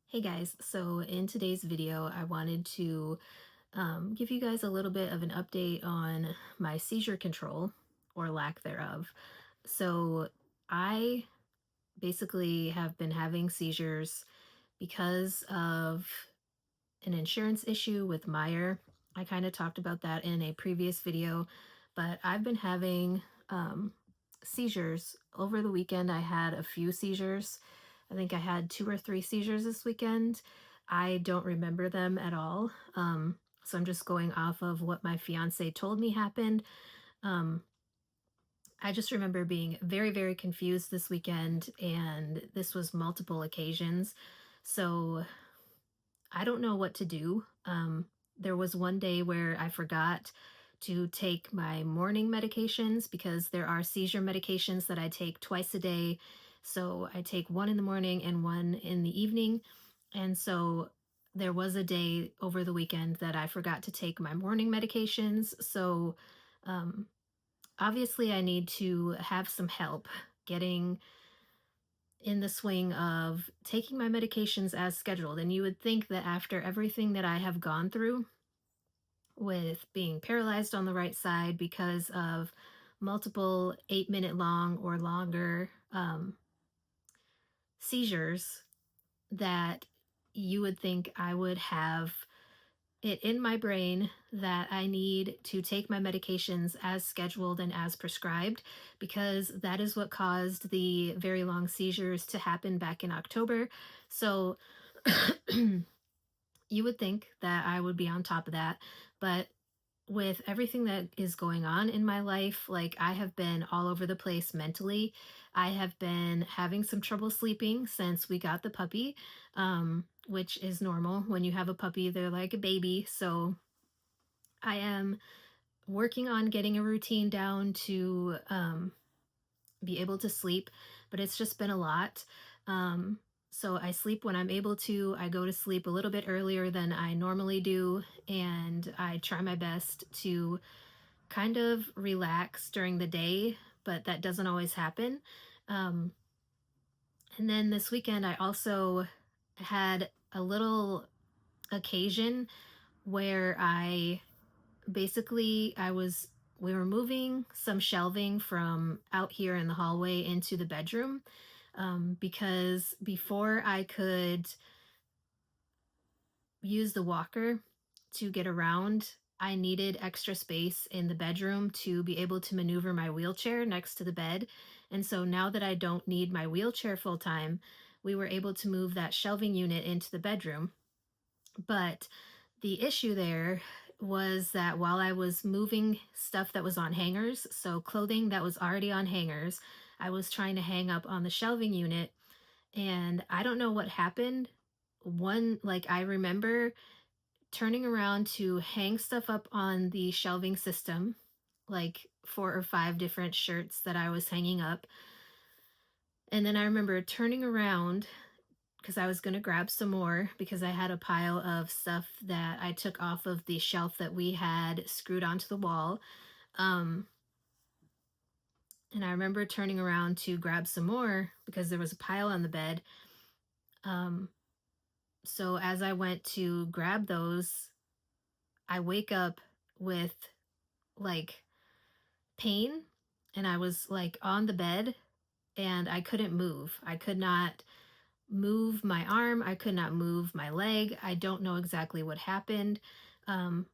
Hey guys, so in today's video, I wanted to give you guys a little bit of an update on my seizure control or lack thereof. So, I basically have been having seizures because of an insurance issue with Meyer. I kind of talked about that in a previous video, but I've been having seizures over the weekend. I had a few seizures. I think I had two or three seizures this weekend. I don't remember them at all. So I'm just going off of what my fiance told me happened. Um, I just remember being very, very confused this weekend, and this was multiple occasions. So I don't know what to do. There was one day where I forgot to take my morning medications because there are seizure medications that I take twice a day. So I take one in the morning and one in the evening. And so there was a day over the weekend that I forgot to take my morning medications. So um, obviously, I need to have some help getting in the swing of taking my medications as scheduled. And you would think that after everything that I have gone through with being paralyzed on the right side because of multiple 8-minute long or longer seizures, that you would think I would have it in my brain that I need to take my medications as scheduled and as prescribed, because that is what caused the very long seizures to happen back in October. So you would think that I would be on top of that, but with everything that is going on in my life, like I have been all over the place mentally. I have been having some trouble sleeping since we got the puppy, which is normal. When you have a puppy, they're like a baby. So I am working on getting a routine down to be able to sleep, but it's just been a lot. So I sleep when I'm able to. I go to sleep a little bit earlier than I normally do, and I try my best to kind of relax during the day, but that doesn't always happen. Um, and then this weekend, I also had a little occasion where we were moving some shelving from out here in the hallway into the bedroom, because before I could use the walker to get around, I needed extra space in the bedroom to be able to maneuver my wheelchair next to the bed. And so now that I don't need my wheelchair full time, we were able to move that shelving unit into the bedroom. But the issue there was that while I was moving stuff that was on hangers, so clothing that was already on hangers, I was trying to hang up on the shelving unit, and I don't know what happened. I remember turning around to hang stuff up on the shelving system, like 4 or 5 different shirts that I was hanging up. And then I remember turning around because I was going to grab some more because I had a pile of stuff that I took off of the shelf that we had screwed onto the wall. Um, and I remember turning around to grab some more because there was a pile on the bed. Um, so as I went to grab those, I wake up with like pain, and I was like on the bed and I couldn't move. I could not move my arm. I could not move my leg. I don't know exactly what happened. Um,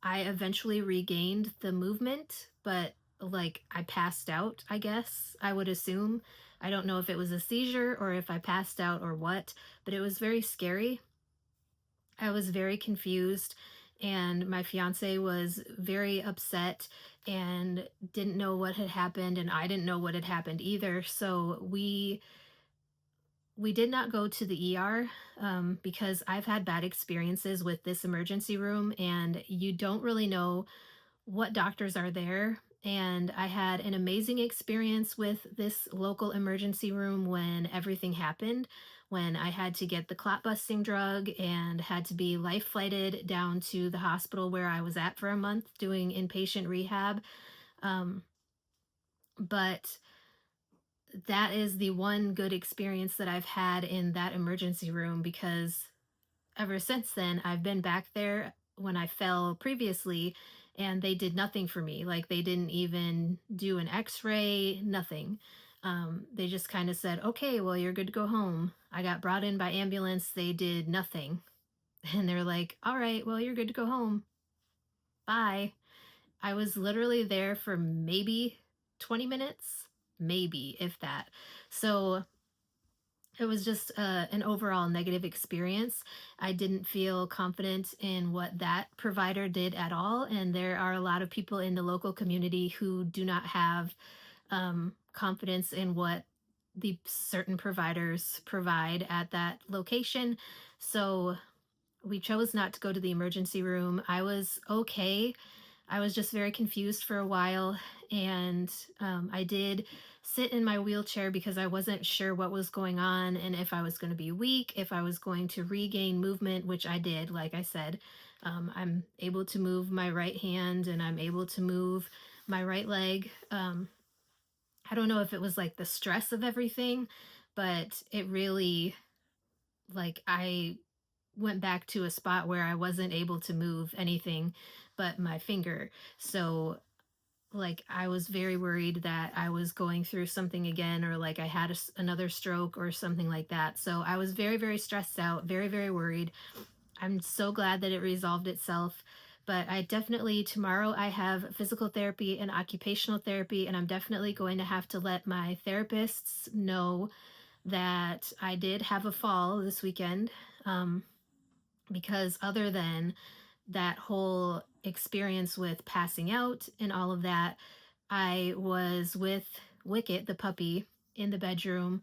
I eventually regained the movement, but like I passed out, I guess, I would assume. I don't know if it was a seizure or if I passed out or what, but it was very scary. I was very confused, and my fiance was very upset and didn't know what had happened, and I didn't know what had happened either. So we did not go to the ER, because I've had bad experiences with this emergency room, and you don't really know what doctors are there. And I had an amazing experience with this local emergency room when everything happened, when I had to get the clot busting drug and had to be life flighted down to the hospital where I was at for a month doing inpatient rehab. Um, but that is the one good experience that I've had in that emergency room, because ever since then, I've been back there when I fell previously, and they did nothing for me. Like, they didn't even do an x-ray, nothing. They just kind of said, okay, well, you're good to go home. I got brought in by ambulance. They did nothing. And they're like, all right, well, you're good to go home. Bye. I was literally there for maybe 20 minutes, maybe, if that. So it was just an overall negative experience. I didn't feel confident in what that provider did at all. And there are a lot of people in the local community who do not have confidence in what the certain providers provide at that location. So we chose not to go to the emergency room. I was okay. I was just very confused for a while, and I did sit in my wheelchair because I wasn't sure what was going on and if I was going to be weak, if I was going to regain movement, which I did. Like I said, I'm able to move my right hand and I'm able to move my right leg. I don't know if it was like the stress of everything, but it really, like, I went back to a spot where I wasn't able to move anything but my finger. So, like, I was very worried that I was going through something again, or like I had another stroke or something like that. So I was very, very stressed out, very, very worried. I'm so glad that it resolved itself. But I definitely, tomorrow I have physical therapy and occupational therapy, and I'm definitely going to have to let my therapists know that I did have a fall this weekend. Um, because other than that whole experience with passing out and all of that, I was with Wicket, the puppy, in the bedroom,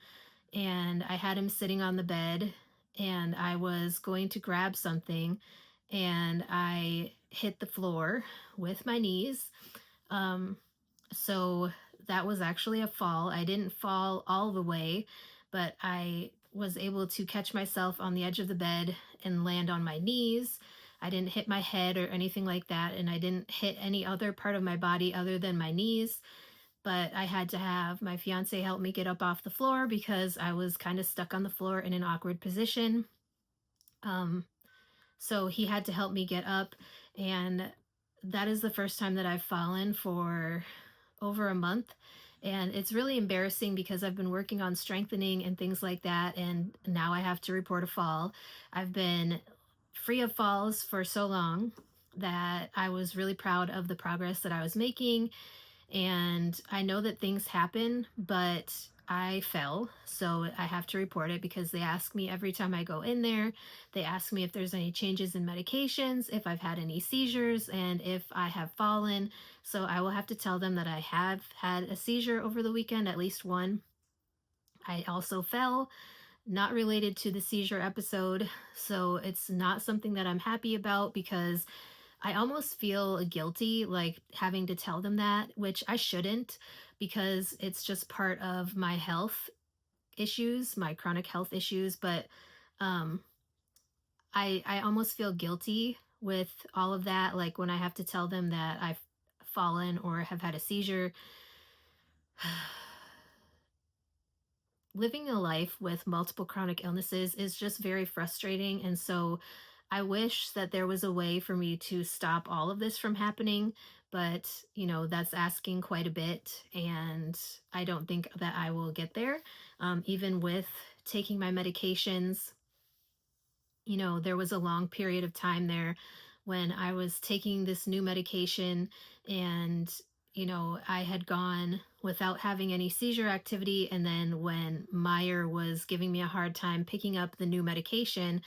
and I had him sitting on the bed, and I was going to grab something, and I hit the floor with my knees. Um, so that was actually a fall. I didn't fall all the way, but I was able to catch myself on the edge of the bed and land on my knees. I didn't hit my head or anything like that, and I didn't hit any other part of my body other than my knees. But I had to have my fiance help me get up off the floor because I was kind of stuck on the floor in an awkward position. Um, so he had to help me get up, and that is the first time that I've fallen for over a month. And it's really embarrassing because I've been working on strengthening and things like that. And now I have to report a fall. I've been free of falls for so long that I was really proud of the progress that I was making. And I know that things happen, but I fell. So I have to report it because they ask me every time I go in there. They ask me if there's any changes in medications, if I've had any seizures, and if I have fallen. So I will have to tell them that I have had a seizure over the weekend, at least one. I also fell, not related to the seizure episode. So it's not something that I'm happy about because I almost feel guilty, like having to tell them that, which I shouldn't, because it's just part of my health issues, my chronic health issues. But um, I almost feel guilty with all of that. Like when I have to tell them that I've fallen or have had a seizure. Living a life with multiple chronic illnesses is just very frustrating. And so I wish that there was a way for me to stop all of this from happening. But, that's asking quite a bit. And I don't think that I will get there. Even with taking my medications, there was a long period of time there when I was taking this new medication, and, I had gone without having any seizure activity. And then when Meyer was giving me a hard time picking up the new medication,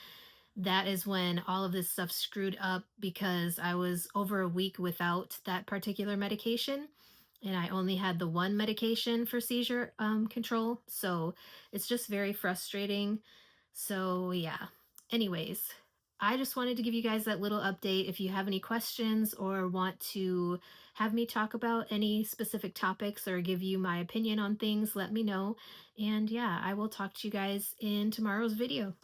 that is when all of this stuff screwed up because I was over a week without that particular medication. And I only had the one medication for seizure control. So it's just very frustrating. So, yeah. Anyways, I just wanted to give you guys that little update. If you have any questions or want to have me talk about any specific topics or give you my opinion on things, let me know. And yeah, I will talk to you guys in tomorrow's video.